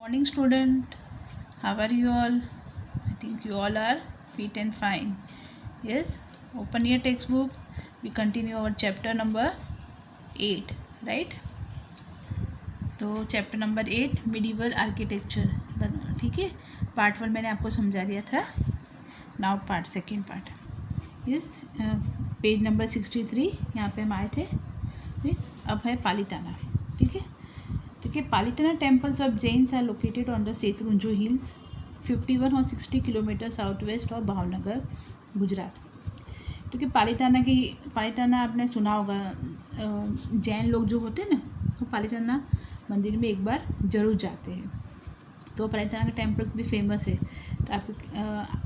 Morning student, how are you all? I think you all are fit and fine. Yes, open your textbook. We continue our chapter number 8, right? तो chapter number 8 medieval architecture बना, ठीक है। Part 1 मैंने आपको समझा दिया था। Now part second part. Yes, page number 63 यहाँ पे हम आए थे। ठीक, अब है पालीताना। ठीक है, ठीक है। Palitana temples of Jains are located on the Shatrunjaya hills 51 और 60 kilometre south west of Bhavnagar, Gujarat. ठीक है, पालीताना आपने सुना होगा। जैन लोग जो होते हैं ना, तो पालीताना मंदिर में एक बार जरूर जाते हैं। तो पालीताना के टेम्पल्स भी फेमस है। तो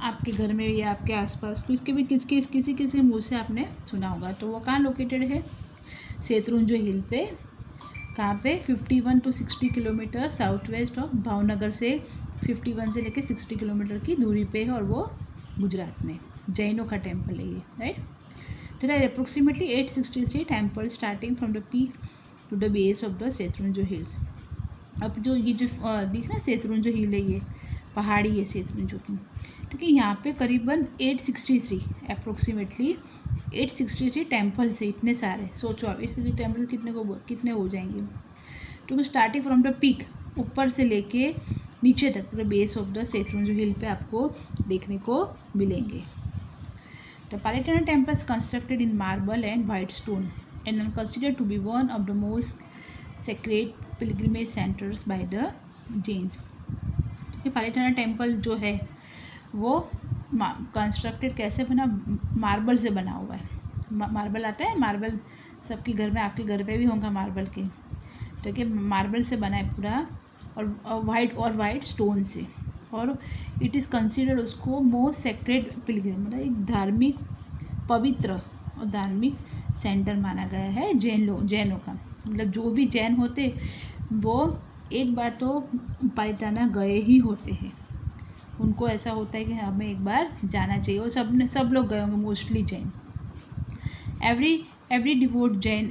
आपके घर में या आपके आसपास किसके भी किसी मुँह से आपने सुना होगा। तो वो कहाँ लोकेटेड है? सेतरुंजो हिल पे। कहाँ पे? 51 to 60 kilometre south west of Bhavnagar से 51 से लेकर 60 किलोमीटर की दूरी पे है, और वो गुजरात में जैनों का टेम्पल है ये, right. There are approximately 863 temple starting from the peak to the base of the Shatrunjaya hills. अब जो ये जो दिख रहा है सेतरुंजो हिल है, ये पहाड़ी है सेतरुंजो की। ठीक है, यहाँ पे करीबन 863 अप्रोक्सीमेटली 863 टेम्पल से, इतने सारे। सोचो आप 863 टेम्पल कितने हो जाएंगे। तो स्टार्टिंग फ्रॉम द पीक, ऊपर से लेके नीचे तक the base of the Shatrunjaya hill पे आपको देखने को मिलेंगे। The Palitana temples constructed in marble and white stone and are considered to be one of the most sacred pilgrimage centres by the Jains. Palitana temple जो है वो कंस्ट्रक्टेड कैसे बना? मार्बल से बना हुआ है। मार्बल आता है, मार्बल सबके घर में, आपके घर पे भी होगा मार्बल के। ठीक है, मार्बल से बना है पूरा, और वाइट स्टोन से। और इट इज़ कंसिडर्ड उसको मोस्ट सेक्रेड पिलग्रिम, मतलब एक धार्मिक पवित्र और धार्मिक सेंटर माना गया है जैनों का। मतलब जो भी जैन होते वो एक बार तो पालीताना गए ही होते हैं। उनको ऐसा होता है कि हमें एक बार जाना चाहिए, और सब लोग गए होंगे, mostly Jain. Every devout Jain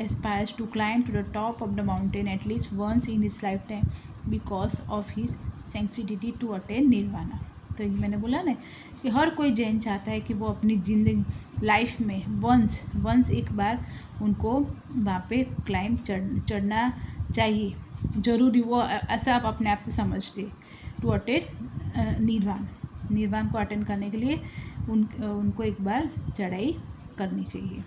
aspires to climb to the top of the mountain at least once in his lifetime because of his sanctity to attain nirvana। तो मैंने बोला ना कि हर कोई जैन चाहता है कि वो अपनी जिंदगी लाइफ में वंस एक बार उनको वहाँ पे क्लाइंब चढ़ना चाहिए, ज़रूरी। वो ऐसा आप अपने आप को समझते, टू अटेन निर्वाण को अटेंड करने के लिए उनको एक बार चढ़ाई करनी चाहिए।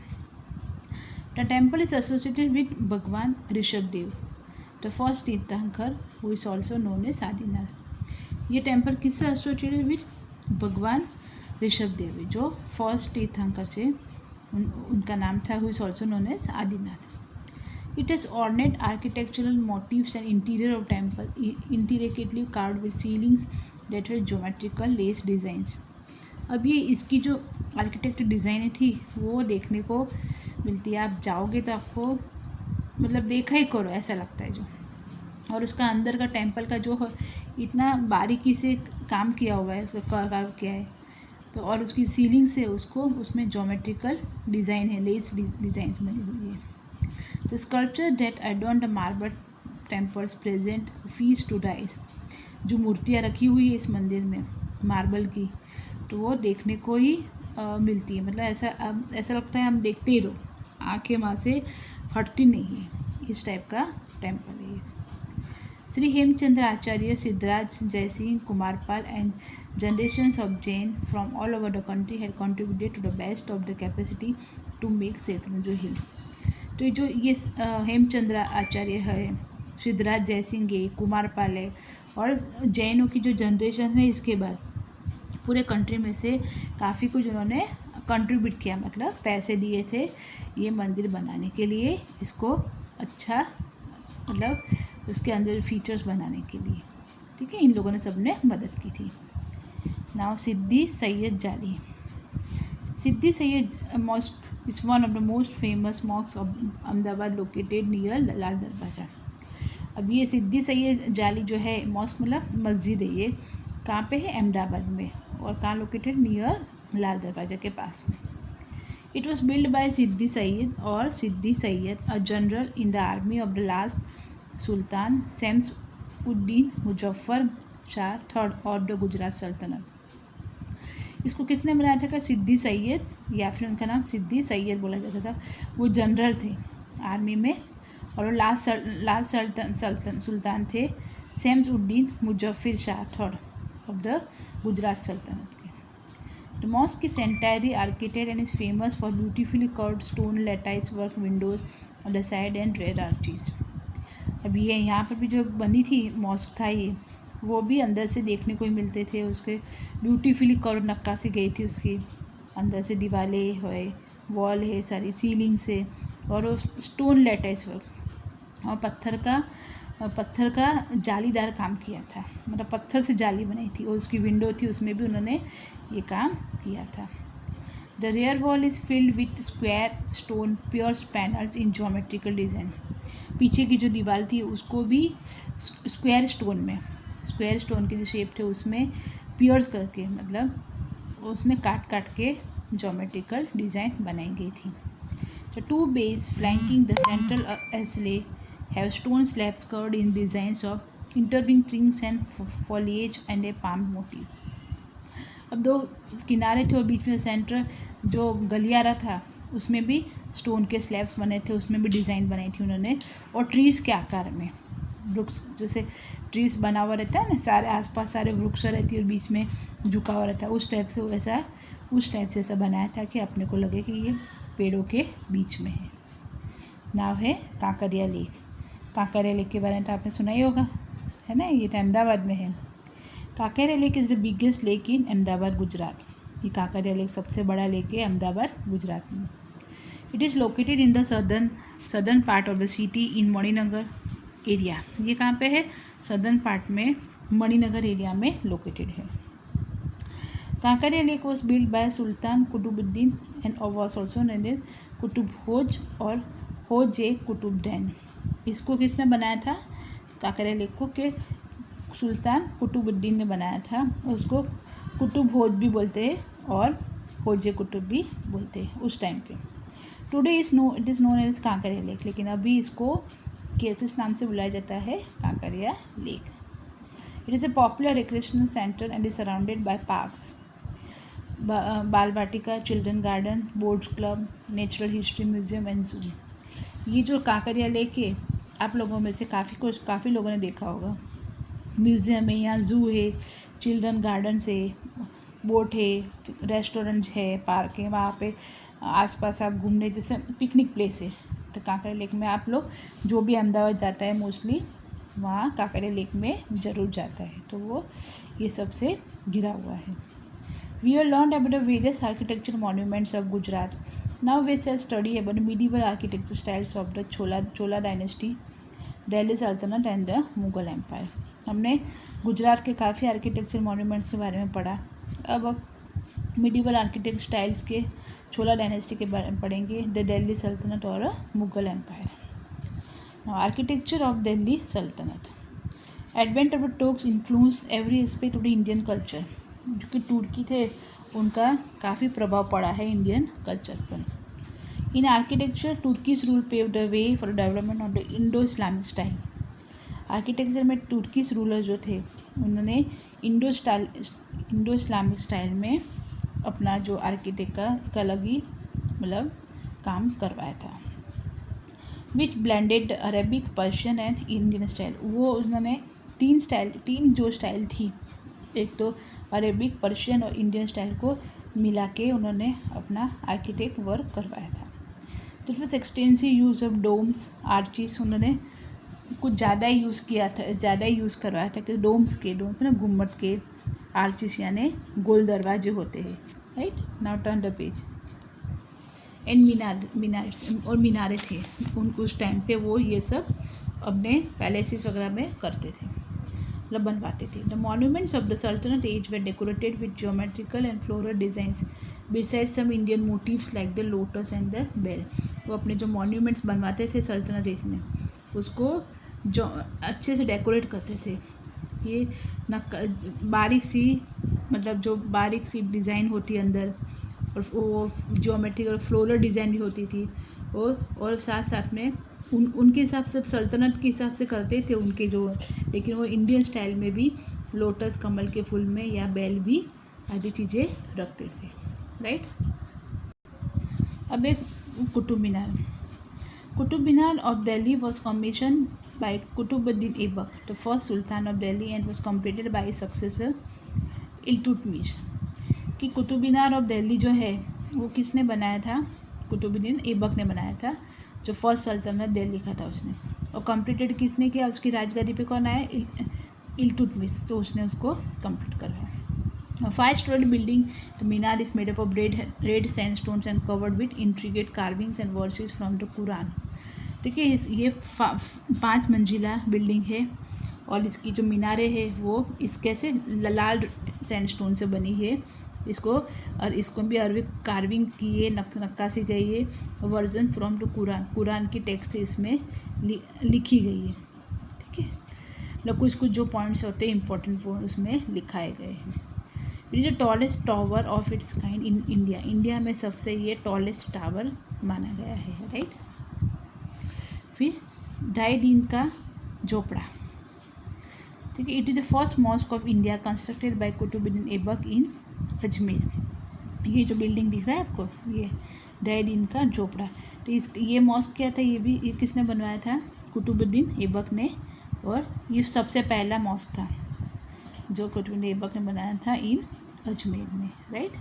The temple is associated with Bhagwan Rishabhdev, the first Tirthankar who is also known as Adinath. ये टेम्पल किससे एसोसिएटेड विद? भगवान ऋषभदेव, जो फर्स्ट तीर्थंकर से उनका नाम था, who is also known as Adinath. It has ornate architectural motifs and interior of temple intricately carved with ceilings that were geometrical lace designs। अब ये इसकी जो आर्किटेक्चर डिज़ाइन थी वो देखने को मिलती है। आप जाओगे तो आपको मतलब देखा ही करो ऐसा लगता है जो। और उसका अंदर का टेम्पल का जो इतना बारीकी से काम किया हुआ है, उसका कार्व किया है। तो और उसकी सीलिंग से उसमें ज्योमेट्रिकल डिज़ाइन है, लेस डिज़ाइंस बनी हुई है। The sculpture that adorn the marble temples present feast to the eyes। जो मूर्तियाँ रखी हुई है इस मंदिर में मार्बल की, तो वो देखने को ही मिलती है। मतलब ऐसा लगता है हम देखते ही रहो, आंखें वहाँ से हटती नहीं है। इस टाइप का टेम्पल है ये। Shri Hemchandra Acharya, Siddharaj Jaysingh, Kumarpal and generations of Jain from all over the country had contributed to the best of the capacity to make Shatrunjaya hill. तो जो ये हेमचंद्र आचार्य है, सिद्धराज जयसिंह है, कुमारपाल है, और जैनों की जो जनरेशन है इसके बाद पूरे कंट्री में से काफ़ी कुछ उन्होंने कंट्रीब्यूट किया, मतलब पैसे दिए थे ये मंदिर बनाने के लिए, इसको अच्छा मतलब उसके अंदर फीचर्स बनाने के लिए। ठीक है, इन लोगों ने सबने मदद की थी। Now Sidi Saiyyed Jali. Sidi Saiyyed mosque is one of the most famous mosques of Ahmedabad located near लाल दरवाज़ा। अब ये सिद्दी सैयद जाली जो है मॉस्क मतलब मस्जिद है, ये कहाँ पे है? अहमदाबाद में। और कहाँ लोकेटेड? नियर लाल दरवाज़ा के पास में। It was build bye Siddi Syed Siddi Syed, a general in the army of the last Sultan Shams Uddin Muzaffar Shah third of the Gujarat सल्तनत। इसको किसने बनाया था? सिद्दी सैयद, या फिर उनका नाम सिद्दी सैयद बोला जाता था। वो जनरल थे आर्मी में, और वो लास्ट सुल्तान थे Shams Uddin Muzaffar Shah third of the Gujarat सल्तनत के। The mosque is entirely architected and is famous for beautifully carved stone lattice work windows on the side and rear arches. अब ये यहाँ पर भी जो बनी थी मॉस्क था ये, वो भी अंदर से देखने को ही मिलते थे। उसके ब्यूटीफुली कर्व नक्काशी गई थी उसकी, अंदर से दीवारें है, वॉल है सारी, सीलिंग से, और वो स्टोन लेटाइस वर्क और पत्थर का जालीदार काम किया था, मतलब पत्थर से जाली बनाई थी, और उसकी विंडो थी उसमें भी उन्होंने ये काम किया था। The rear wall is filled with square stone pure panels in geometrical design. पीछे की जो दीवार थी उसको भी स्क्वायर स्टोन की जो शेप थे उसमें प्योर्स करके, मतलब उसमें काट के ज्योमेट्रिकल डिज़ाइन बनाई गई थी। The two base flanking the central Astley have stone slabs covered in designs of intertwining trees and foliage and a palm motif। अब दो किनारे थे और बीच में सेंटर जो गलियारा था उसमें भी स्टोन के स्लैब्स बने थे, उसमें भी डिज़ाइन बनाई थी उन्होंने, और ट्रीज़ के आकार में, वृक्ष जैसे ट्रीज़ बना हुआ रहता है ना, सारे आसपास सारे वृक्ष रहती है और बीच में झुका हुआ रहता है, उस टाइप से ऐसा बनाया था कि अपने को लगे कि ये पेड़ों के बीच में है। नाव है कांकरिया लेक। कांकरिया लेक के बारे में तो आपने सुना ही होगा, है ना, ये तो अहमदाबाद में है। Kankaria lake is the biggest lake in Ahmedabad Gujarat. ये कांकरिया लेक सबसे बड़ा लेक है अहमदाबाद गुजरात में। It is located in the southern part of the city in Maninagar area. ये कहाँ पे है? सदर्न पार्ट में मणिनगर एरिया में लोकेटेड है। Kankaria lake was build by sultan Qutbuddin and was also known as Qutb Hauz और होज कुतुबदैन। इसको किसने बनाया था? कांकरिया लेक को के सुल्तान कुतुबुद्दीन ने बनाया था। उसको कुतुब होज भी बोलते हैं और होज कुतुब भी बोलते हैं उस टाइम पे। Today it is known as Kankaria lake, लेकिन अभी इसको किस नाम से बुलाया जाता है? Kankaria lake. It is a popular recreational centre and is surrounded by parks, Bal Vatika, children garden, boats club, natural history museum and zoo. ये जो कांकरिया लेक है आप लोगों में से काफ़ी लोगों ने देखा होगा। म्यूज़ियम है, यहाँ जू है, चिल्ड्रन गार्डन्स है, बोट है, रेस्टोरेंट्स है, पार्क है, वहाँ पे आसपास आप घूमने जैसे पिकनिक प्लेस है। तो कांकरिया लेक में आप लोग जो भी अहमदाबाद जाता है मोस्टली वहाँ कांकरिया लेक में ज़रूर जाता है, तो वो ये सबसे घिरा हुआ है। We are learn about the various architecture monuments of Gujarat. Now we shall study about the medieval architecture styles of the Chola dynasty, Delhi Sultanate and the Mughal Empire। हमने गुजरात के काफ़ी आर्किटेक्चर मॉन्यूमेंट्स के बारे में पढ़ा। अब मिडीवल आर्किटेक्चर स्टाइल्स के चोला dynasty के बारे में पढ़ेंगे, द दिल्ली सल्तनत और Mughal empire. Now architecture of Delhi sultanate. Advent of the Turks influence every aspect of the Indian culture. जो कि तुर्की थे उनका काफ़ी प्रभाव पड़ा है इंडियन कल्चर पर। In architecture Turkish rule pave the way for development of the Indo Islamic style. Architecture में तुर्कीज रूलर जो थे उन्होंने इंडो इस्लामिक स्टाइल में अपना जो आर्किटेक्ट का एक अलग ही मतलब काम करवाया था। Which blended Arabic, Persian and Indian style. वो उन्होंने तीन जो स्टाइल थी, एक तो अरेबिक, पर्शियन और इंडियन स्टाइल को मिला के उन्होंने अपना आर्किटेक्ट वर्क करवाया था। तो it was extensive use of domes, arches. उन्होंने कुछ ज़्यादा ही यूज़ करवाया था कि डोम्स ना गुम्मट के, आर्चिस यानी गोल दरवाजे होते हैं, right. Now turn the page. And मीनारे थे उस टाइम पे, वो ये सब अपने पैलेसेस वगैरह में करते थे, मतलब बनवाते थे। The monuments of the sultanate age were decorated with geometrical and floral designs besides some Indian motifs like the lotus and the bell. वो अपने जो मॉन्यूमेंट्स बनवाते थे सल्तनत एज में, उसको जो अच्छे से डेकोरेट करते थे। ये बारीक सी डिज़ाइन होती है अंदर, और वो ज्योमेट्रिकल फ्लोरल डिज़ाइन भी होती थी, और साथ साथ में उनके हिसाब से सल्तनत के हिसाब से करते थे उनके जो, लेकिन वो इंडियन स्टाइल में भी लोटस कमल के फूल में या बेल भी आदि चीज़ें रखते थे, राइट। अब एक Qutub Minar. Qutub Minar of Delhi was commission by Qutbuddin Aibak the first sultan of Delhi and was completed by successor Iltutmish. कि कुतुब मीनार ऑफ दिल्ली जो है वो किसने बनाया था? कुतुबुद्दीन ऐबक ने बनाया था, जो फर्स्ट सल्तनत दिल्ली का था उसने। और कंप्लीटेड किसने किया? उसकी राजगद्दी पे कौन आया? इल्तुतमिश, तो उसने उसको कंप्लीट करवाया। 5-story building, the Minar is made up of red sandstones and covered with intricate carvings and versus from the Quran. ठीक है, ये 5 मंजिला बिल्डिंग है और इसकी जो मीनारें है वो इस कैसे लाल सैंडस्टोन से बनी है इसको, और इसको भी अरबिक कार्विंग की है, नक्काशी गई है। वर्जन फ्रॉम टू कुरान की टेक्स्ट इसमें लिखी गई है। ठीक है, मतलब कुछ जो पॉइंट्स होते हैं इंपॉर्टेंट वो उसमें लिखाए गए हैं। It is the tallest tower of its kind in India. India में सबसे ये टॉलेस्ट टावर माना गया है, राइट। फिर डाइडीन का झोपड़ा। ठीक है, it is the first mosque of India constructed by Qutbuddin Aibak in Ajmer. ये जो बिल्डिंग दिख रहा है आपको, ये डाइडीन का झोपड़ा। तो ये मॉस्क क्या था? ये किसने बनवाया था? कुतुबुद्दीन ऐबक ने। और ये सबसे पहला मॉस्क था जो कुतुबुद्दीन ऐबक ने बनाया था इन अजमेर में, राइट।